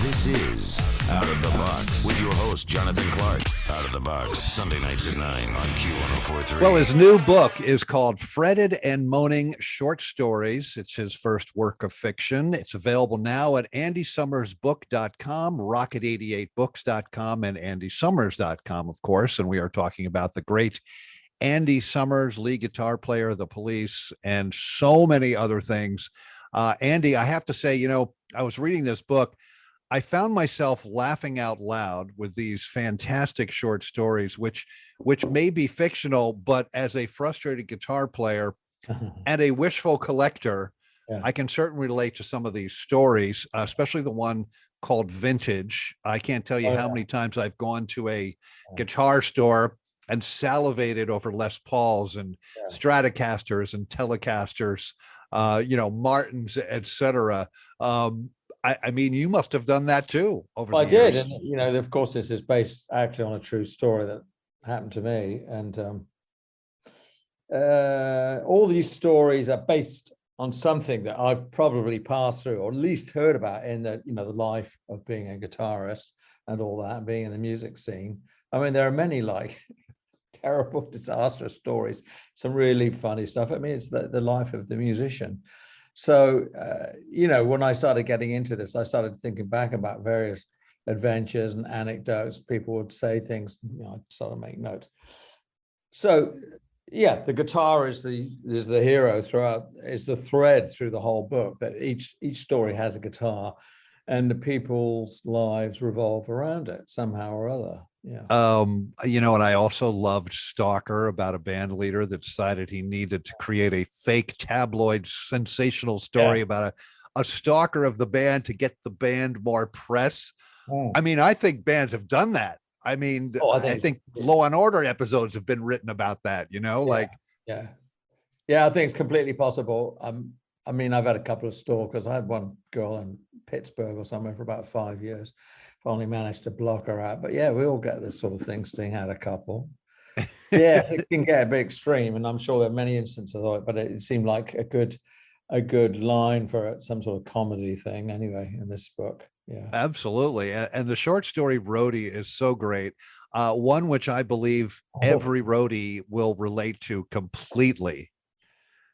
This is Out of the Box with your host, Jonathan Clark. Out of the Box, Sunday nights at 9 on Q1043. Well, his new book is called Fretted and Moaning Short Stories. It's his first work of fiction. It's available now at andysummersbook.com, rocket88books.com, and andysummers.com, of course. And we are talking about the great Andy Summers, lead guitar player of the Police, and so many other things. Andy, I have to say, I was reading this book. I found myself laughing out loud with these fantastic short stories, which may be fictional, but as a frustrated guitar player and a wishful collector, I can certainly relate to some of these stories, especially the one called Vintage. I can't tell you how many times I've gone to a guitar store and salivated over Les Pauls and Stratocasters and Telecasters, Martins, etc. I mean, you must have done that too over the years. I did, and of course, this is based actually on a true story that happened to me, and all these stories are based on something that I've probably passed through, or at least heard about in the the life of being a guitarist and all that, and being in the music scene. I mean, there are many like terrible, disastrous stories, some really funny stuff. I mean, it's the life of the musician. So, when I started getting into this, I started thinking back about various adventures and anecdotes. People would say things, I started making notes. So, the guitar is the hero throughout, is the thread through the whole book, that each story has a guitar and the people's lives revolve around it somehow or other. And I also loved Stalker, about a band leader that decided he needed to create a fake tabloid sensational story about a stalker of the band to get the band more press. I mean, I think bands have done that. I mean, I think Law and Order episodes have been written about that, I think it's completely possible. I mean, I've had a couple of stalkers. I had one girl in Pittsburgh or somewhere for about 5 years. Finally managed to block her out. But we all get this sort of thing. Sting had a couple. It can get a bit extreme, and I'm sure there are many instances of it, but it seemed like a good line for some sort of comedy thing anyway in this book. Yeah, absolutely. And the short story Roadie is so great. One which I believe every roadie will relate to completely.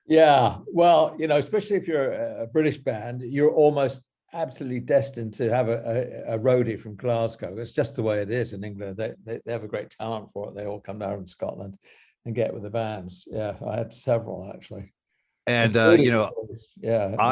Yeah, well, especially if you're a British band, you're almost absolutely destined to have a roadie from Glasgow. It's just the way it is in England. They have a great talent for it. They all come down from Scotland and get with the bands. Yeah, I had several actually. And I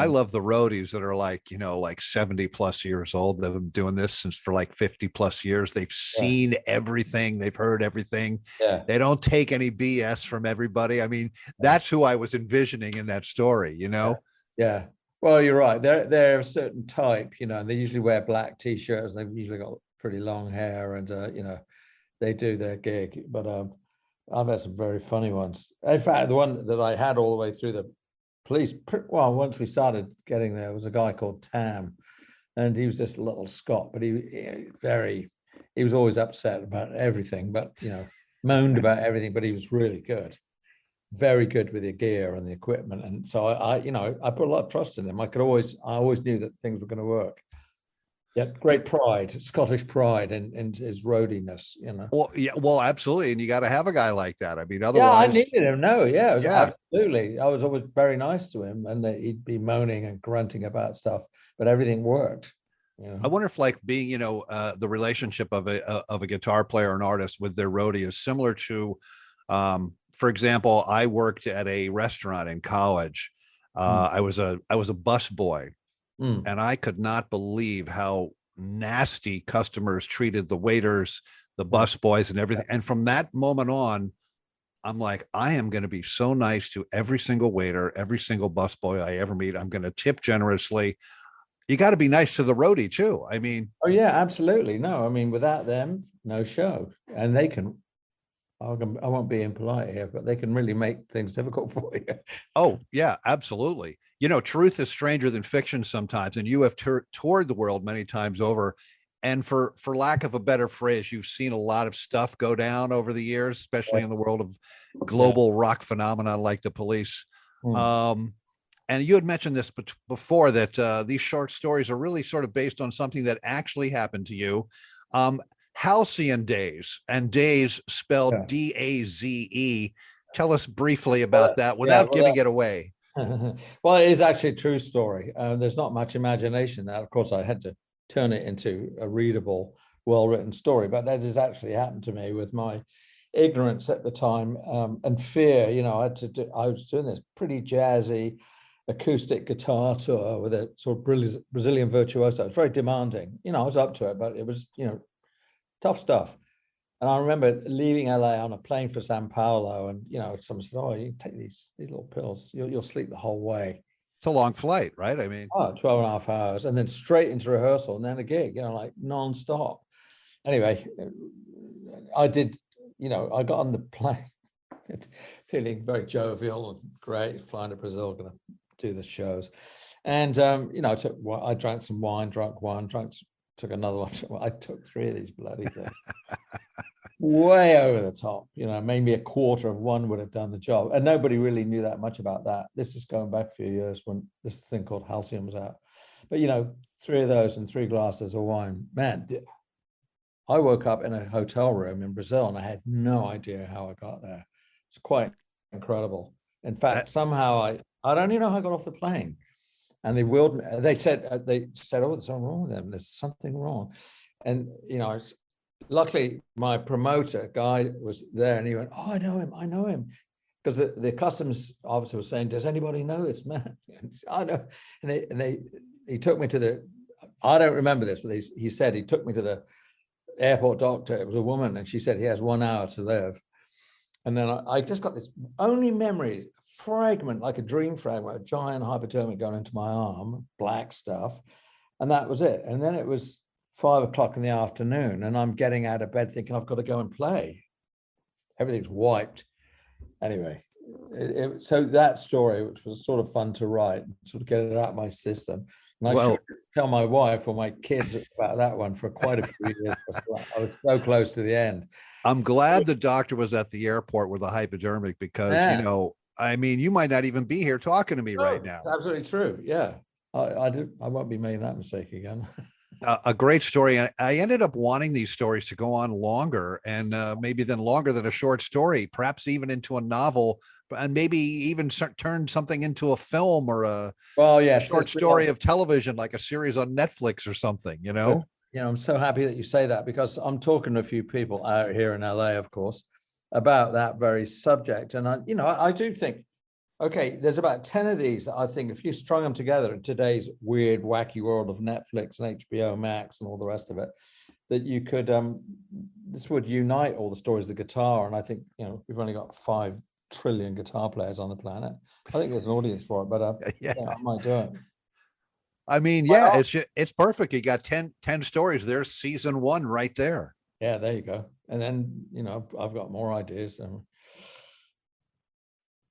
love the roadies that are like 70 plus years old. They've been doing this since for like 50 plus years. They've seen everything. They've heard everything. Yeah. They don't take any BS from everybody. I mean, that's who I was envisioning in that story, Yeah. Well, you're right. They're a certain type, and they usually wear black T-shirts. They've usually got pretty long hair, and they do their gig. But I've had some very funny ones. In fact, the one that I had all the way through the Police, once we started getting there, was a guy called Tam, and he was this little Scot, but he was always upset about everything, but moaned about everything. But he was really good. Very good with the gear and the equipment, and so I put a lot of trust in him. I always knew that things were going to work. Yeah, great pride, Scottish pride, in his roadiness. Well, absolutely, and you got to have a guy like that. I mean, otherwise, I needed him. Absolutely. I was always very nice to him, and he'd be moaning and grunting about stuff, but everything worked. I wonder if, like, being, the relationship of a guitar player and artist with their roadie is similar to. For example, I worked at a restaurant in college. I was a bus boy, and I could not believe how nasty customers treated the waiters, the bus boys, and everything. And from that moment on, I'm like, I am going to be so nice to every single waiter, every single bus boy I ever meet. I'm going to tip generously. You got to be nice to the roadie too. I mean, oh yeah, absolutely. No, I mean, without them, no show. And they can. I won't be impolite here, but they can really make things difficult for you. Oh, yeah, absolutely. Truth is stranger than fiction sometimes, and you have toured the world many times over. And for lack of a better phrase, you've seen a lot of stuff go down over the years, especially in the world of global rock phenomenon like the Police. And you had mentioned this before, that these short stories are really sort of based on something that actually happened to you. Halcyon days, and days spelled D-A-Z-E. Tell us briefly about that without giving it away. Well, it is actually a true story. There's not much imagination there. Of course, I had to turn it into a readable, well-written story, but that has actually happened to me with my ignorance at the time, and fear. I was doing this pretty jazzy acoustic guitar tour with a sort of Brazilian virtuoso. It's very demanding. I was up to it, but it was, tough stuff. And I remember leaving LA on a plane for Sao Paulo, and someone said, "Oh, you take these little pills, you'll sleep the whole way." It's a long flight, right? I mean, 12 and a half hours, and then straight into rehearsal, and then a gig, like non-stop. Anyway, I did, I got on the plane feeling very jovial and great, flying to Brazil, gonna do the shows. And I drank some wine, took another one. I took 3 of these bloody things. Way over the top, maybe a quarter of one would have done the job. And nobody really knew that much about that. This is going back a few years when this thing called halcyon was out. But 3 of those and 3 glasses of wine, man, I woke up in a hotel room in Brazil and I had no idea how I got there. It's quite incredible. In fact, somehow I don't even know how I got off the plane. And they wheeled me. They said, "Oh, there's something wrong with them. There's something wrong." And luckily my promoter guy was there, and he went, "Oh, I know him," because the customs officer was saying, "Does anybody know this man?" I know. And he took me to the. I don't remember this, but he said he took me to the airport doctor. It was a woman, and she said he has 1 hour to live. And then I just got this only memory. Fragment, like a dream fragment, a giant hypodermic going into my arm, black stuff, and that was it. And then it was 5 o'clock in the afternoon, and I'm getting out of bed thinking I've got to go and play. Everything's wiped. Anyway, so that story, which was sort of fun to write, sort of get it out of my system. And I should tell my wife or my kids about that one for quite a few years. I was so close to the end. I'm glad the doctor was at the airport with a hypodermic, because I mean, you might not even be here talking to me right now. Absolutely true. Yeah, I won't be making that mistake again. A great story. I ended up wanting these stories to go on longer, and maybe then longer than a short story, perhaps even into a novel, and maybe even turn something into a film or a short story of television, like a series on Netflix or something. I'm so happy that you say that, because I'm talking to a few people out here in LA, of course, about that very subject. And I do think, okay, there's about 10 of these. I think if you strung them together in today's weird, wacky world of Netflix and HBO Max and all the rest of it, that you could, this would unite all the stories of the guitar. And I think, we've only got 5 trillion guitar players on the planet. I think there's an audience for it, but I might do it. I mean, it's perfect. You got 10 stories. There's season 1 right there. Yeah, there you go. And then, I've got more ideas, and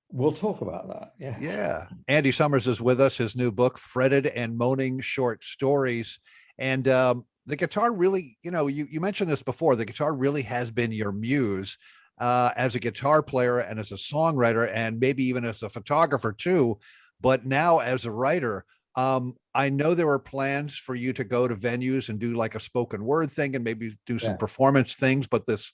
we'll talk about that. Yeah. Andy Summers is with us, his new book, Fretted and Moaning Short Stories. And the guitar really, you mentioned this before, the guitar really has been your muse as a guitar player and as a songwriter, and maybe even as a photographer too. But now as a writer, I know there were plans for you to go to venues and do like a spoken word thing and maybe do some performance things, but this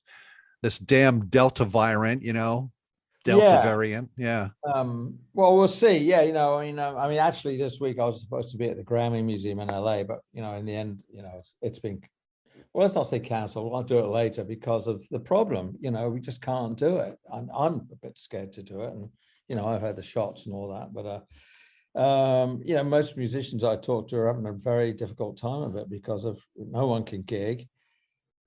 damn Delta variant, variant. Yeah. Well, we'll see. I mean, actually this week I was supposed to be at the Grammy Museum in LA, but in the end, it's been, well, let's not say canceled. I'll do it later because of the problem. We just can't do it. I'm a bit scared to do it. And, I've had the shots and all that, but, most musicians I talk to are having a very difficult time of it because of no one can gig.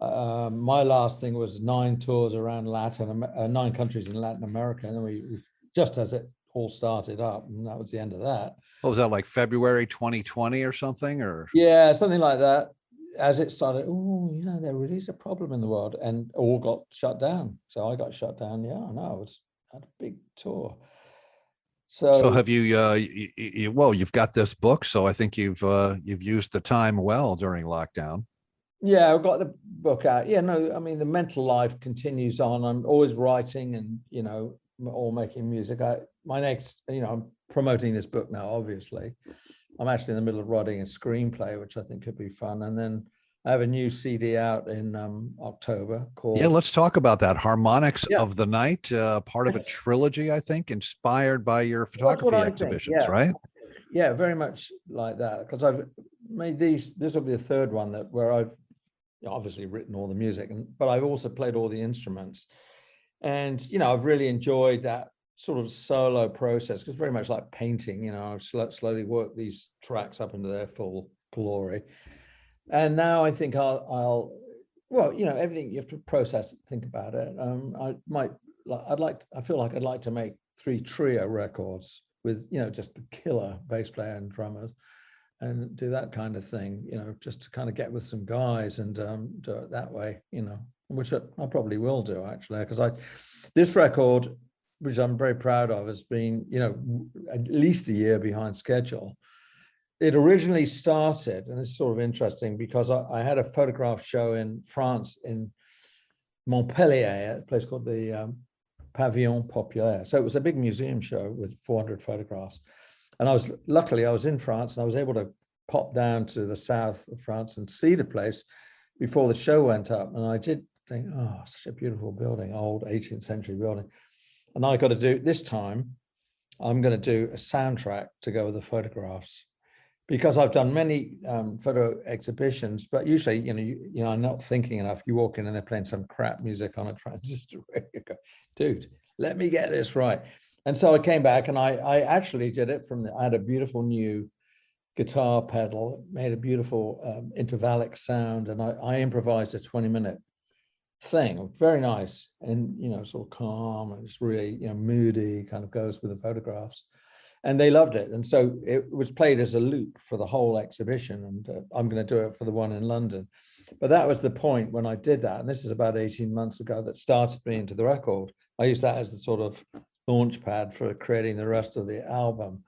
My last thing was 9 tours around 9 countries in Latin America, and then we just as it all started up, and that was the end of that. What was that, like February 2020 or something? Or something like that. As it started, there really is a problem in the world, and all got shut down. So I got shut down. Yeah, I know. I had a big tour. So have you? You've got this book, so I think you've used the time well during lockdown. Yeah, I've got the book out. Yeah, no, I mean the mental life continues on. I'm always writing and all making music. My next, I'm promoting this book now, obviously. I'm actually in the middle of writing a screenplay, which I think could be fun. And then I have a new CD out in October called... Yeah, let's talk about that. Harmonics Yeah. of the Night, part of a trilogy, I think, inspired by your photography exhibitions, right? Yeah, very much like that. Because I've made these, this will be the third one where I've obviously written all the music, but I've also played all the instruments. And, I've really enjoyed that sort of solo process. It's very much like painting, I've slowly worked these tracks up into their full glory. And now I think I'll everything you have to process, think about it. I feel like I'd like to make 3 trio records with, just the killer bass player and drummers, and do that kind of thing, just to kind of get with some guys and do it that way, which I probably will do actually, because this record, which I'm very proud of, has been, at least a year behind schedule. It originally started, and it's sort of interesting because I had a photograph show in France, in Montpellier, a place called the Pavillon Populaire. So it was a big museum show with 400 photographs. And I was in France, and I was able to pop down to the south of France and see the place before the show went up. And I did think, oh, such a beautiful building, old 18th century building. And I got to do, this time, I'm going to do a soundtrack to go with the photographs, because I've done many photo exhibitions, but usually, I'm not thinking enough. You walk in and they're playing some crap music on a transistor radio. You go, dude, let me get this right. And so I came back, and I actually did it I had a beautiful new guitar pedal, made a beautiful intervallic sound, and I improvised a 20-minute thing, very nice, and sort of calm, and it's really moody, kind of goes with the photographs, and they loved it. And so it was played as a loop for the whole exhibition, and I'm going to do it for the one in London. But that was the point when I did that, and this is about 18 months ago, that started me into the record. I used that as the sort of launch pad for creating the rest of the album.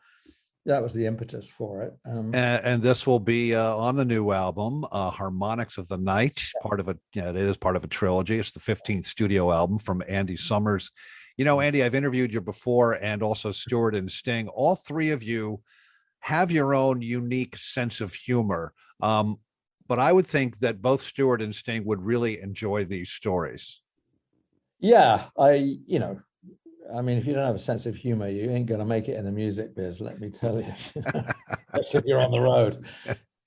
That was the impetus for it. And this will be on the new album, Harmonics of the Night, part of it is part of a trilogy. It's the 15th studio album from Andy Summers. Andy, I've interviewed you before, and also Stuart and Sting. All 3 of you have your own unique sense of humor. But I would think that both Stuart and Sting would really enjoy these stories. Yeah, if you don't have a sense of humor, you ain't going to make it in the music biz, let me tell you. If you're on the road,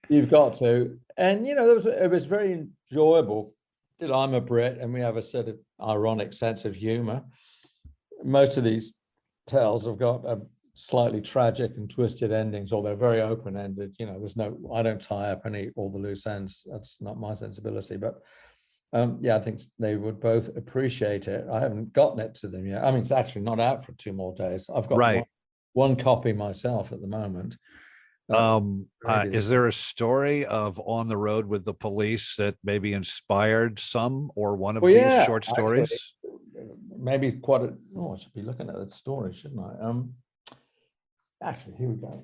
you've got to. And, it was very enjoyable. I'm a Brit, and we have a sort of ironic sense of humor. Most of these tales have got a slightly tragic and twisted endings, or they're very open-ended. I don't tie up all the loose ends. That's not my sensibility, but I think they would both appreciate it. I haven't gotten it to them yet. It's actually not out for 2 more days. I've got one copy myself at the moment. Is there a story of On the Road with the Police that maybe inspired some or one of these short stories? Actually, maybe quite I should be looking at that story, shouldn't I? Actually, here we go.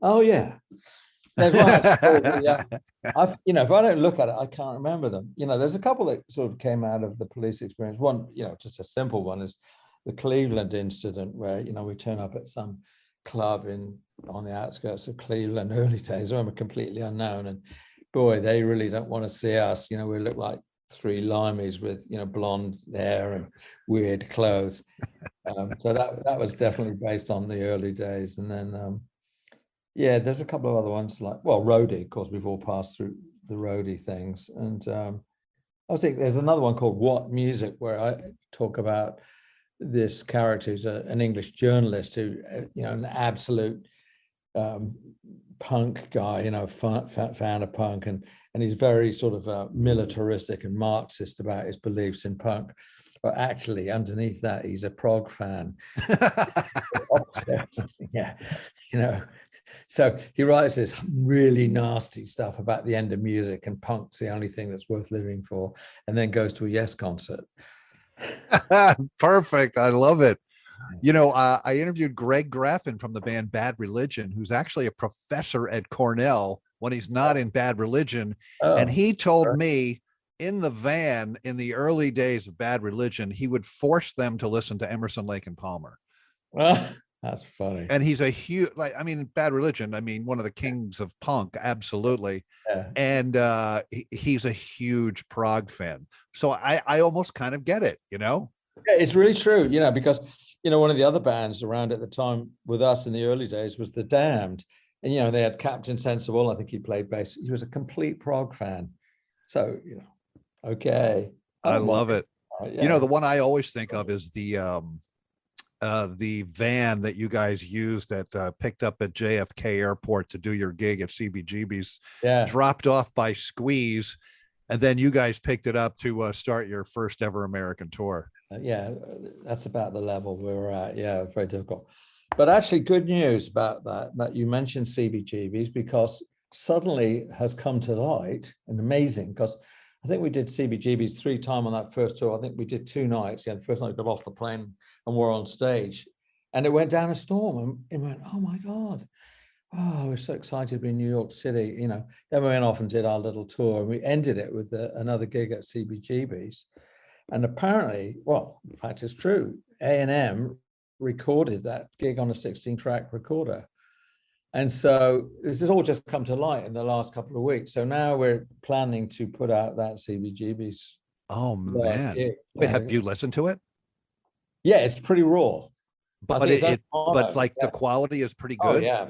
Oh, yeah. There's one, if I don't look at it, I can't remember them. There's a couple that sort of came out of the police experience. One, just a simple one, is the Cleveland incident, where we turn up at some club on the outskirts of Cleveland, early days when we're completely unknown, and boy, they really don't want to see us. We look like 3 limeys with blonde hair and weird clothes. So that was definitely based on the early days. And then there's a couple of other ones like, Roadie, of course, we've all passed through the Roadie things. And I think there's another one called What Music, where I talk about this character who's an English journalist who, an absolute punk guy, fan of punk, and he's very sort of militaristic and Marxist about his beliefs in punk. But actually, underneath that, he's a prog fan. So he writes this really nasty stuff about the end of music, and punk's the only thing that's worth living for, and then goes to a Yes concert. Perfect. I love it. I interviewed Greg Graffin from the band Bad Religion, who's actually a professor at Cornell when he's not in Bad Religion. And he told me in the van in the early days of Bad Religion, he would force them to listen to Emerson, Lake and Palmer. Well, that's funny. And he's a huge, like, I mean, Bad Religion, I mean, one of the kings of punk, absolutely. Yeah. And he's a huge prog fan. So I almost kind of get it, you know? Yeah, it's really true, you know, because, you know, one of the other bands around at the time with us in the early days was The Damned. And, you know, they had Captain Sensible. I think he played bass. He was a complete prog fan. So, you know, okay. I love it. Yeah. You know, the one I always think of is the van that you guys used that picked up at JFK Airport to do your gig at CBGBs, Yeah. dropped off by Squeeze, and then you guys picked it up to start your first ever American tour. Yeah, that's about the level we were at. Yeah, very difficult. But actually, good news about that you mentioned CBGBs, because suddenly has come to light, and amazing, because I think we did CBGBs 3 times on that first tour. I think we did 2 nights. Yeah, the first night we got off the plane and we're on stage, and it went down a storm, and it went, oh my God. Oh, we're so excited to be in New York City, you know. Then we went off and did our little tour, and we ended it with another gig at CBGBs. And apparently, well, in fact, it's true, A&M recorded that gig on a 16-track recorder. And so this has all just come to light in the last couple of weeks. So now we're planning to put out that CBGBs. Oh, man. Wait, have you listened to it? Yeah, it's pretty raw. But like the quality is pretty good. Oh, yeah.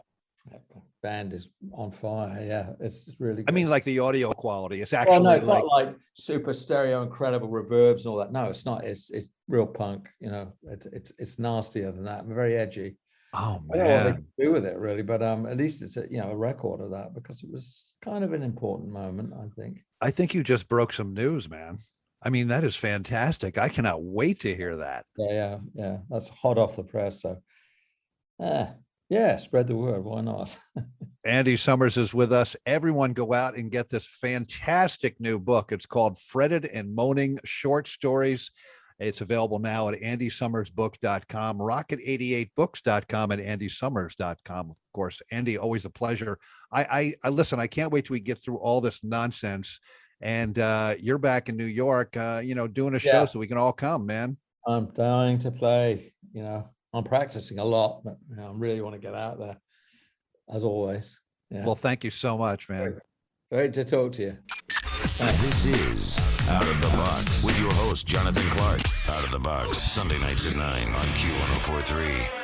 Band is on fire. Yeah, it's really good. I mean, like the audio quality. It's actually no, it's not like super stereo, incredible reverbs and all that. No, it's not. It's real punk. You know, it's nastier than that. Very edgy. Oh, I don't know what they man. can do with it really, but at least it's a record of that, because it was kind of an important moment, I think. I think you just broke some news, man. I mean, that is fantastic. I cannot wait to hear that. Yeah. That's hot off the press. So, yeah, spread the word. Why not? Andy Summers is with us. Everyone go out and get this fantastic new book. It's called Fretted and Moaning Short Stories. It's available now at andysummersbook.com, rocket88books.com, and andysummers.com. Of course, Andy, always a pleasure. I listen, I can't wait till we get through all this nonsense. And you're back in New York, doing a show so we can all come, man. I'm dying to play, I'm practicing a lot, but I really want to get out there, as always. Yeah. Well, thank you so much, man. Great to talk to you. This is Out of the Box with your host, Jonathan Clark. Out of the Box, Sunday nights at 9 on Q1043.